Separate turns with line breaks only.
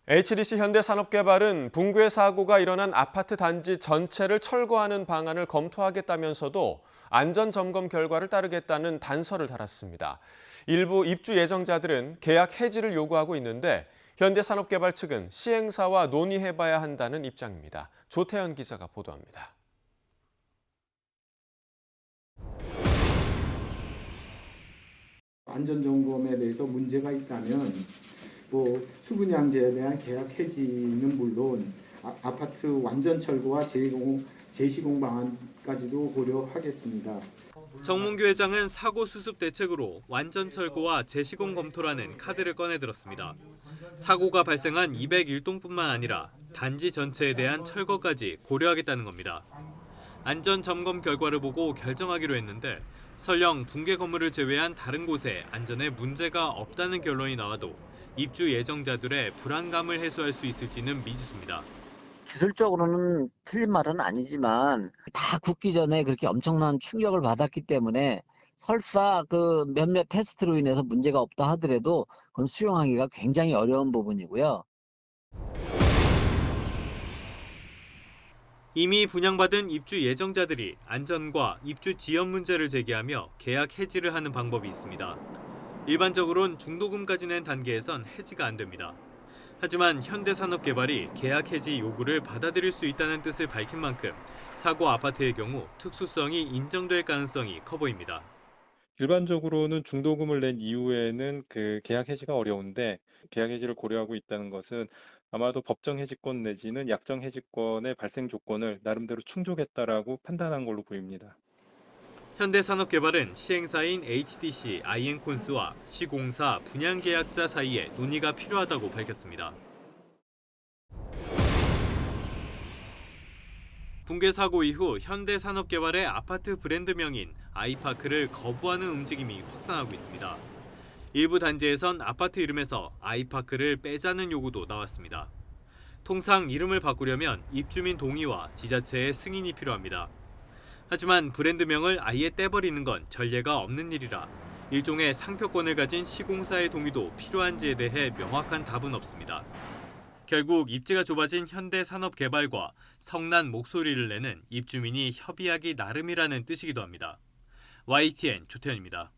HDC 현대산업개발은 붕괴 사고가 일어난 아파트 단지 전체를 철거하는 방안을 검토하겠다면서도 안전점검 결과를 따르겠다는 단서를 달았습니다. 일부 입주 예정자들은 계약 해지를 요구하고 있는데 현대산업개발 측은 시행사와 논의해봐야 한다는 입장입니다. 조태현 기자가 보도합니다.
안전점검에 대해서 문제가 있다면 수분양제에 대한 계약 해지는 물론 아파트 완전 철거와 재시공 방안까지도 고려하겠습니다.
정몽규 회장은 사고 수습 대책으로 완전 철거와 재시공 검토라는 카드를 꺼내들었습니다. 사고가 발생한 201동뿐만 아니라 단지 전체에 대한 철거까지 고려하겠다는 겁니다. 안전 점검 결과를 보고 결정하기로 했는데 설령 붕괴 건물을 제외한 다른 곳에 안전에 문제가 없다는 결론이 나와도 입주 예정자들의 불안감을 해소할 수 있을지는 미지수입니다.
기술적으로는 틀린 말은 아니지만 다 굳기 전에 그렇게 엄청난 충격을 받았기 때문에 설사 그 몇몇 테스트로 인해서 문제가 없다 하더라도 그건 수용하기가 굉장히 어려운 부분이고요.
이미 분양받은 입주 예정자들이 안전과 입주 지연 문제를 제기하며 계약 해지를 하는 방법이 있습니다. 일반적으로는 중도금까지 낸 단계에선 해지가 안 됩니다. 하지만 현대산업개발이 계약 해지 요구를 받아들일 수 있다는 뜻을 밝힌 만큼 사고 아파트의 경우 특수성이 인정될 가능성이 커 보입니다.
일반적으로는 중도금을 낸 이후에는 그 계약 해지가 어려운데 계약 해지를 고려하고 있다는 것은 아마도 법정 해지권 내지는 약정 해지권의 발생 조건을 나름대로 충족했다라고 판단한 걸로 보입니다.
현대산업개발은 시행사인 HDC, 아이엔콘스와 시공사, 분양계약자 사이에 논의가 필요하다고 밝혔습니다. 붕괴 사고 이후 현대산업개발의 아파트 브랜드명인 아이파크를 거부하는 움직임이 확산하고 있습니다. 일부 단지에선 아파트 이름에서 아이파크를 빼자는 요구도 나왔습니다. 통상 이름을 바꾸려면 입주민 동의와 지자체의 승인이 필요합니다. 하지만 브랜드명을 아예 떼버리는 건 전례가 없는 일이라 일종의 상표권을 가진 시공사의 동의도 필요한지에 대해 명확한 답은 없습니다. 결국 입지가 좁아진 현대산업개발과 성난 목소리를 내는 입주민이 협의하기 나름이라는 뜻이기도 합니다. YTN 조태현입니다.